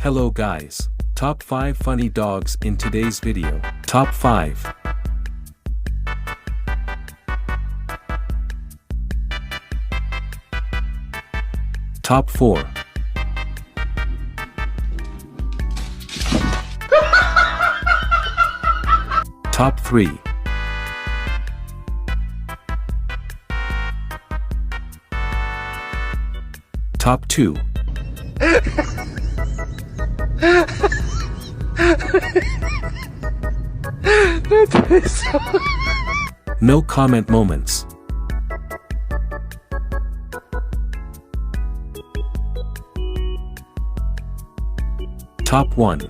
Hello guys. Top 5 funny dogs in today's video. Top 5. Top 4. Top 3. Top 2. No comment moments. Top 1.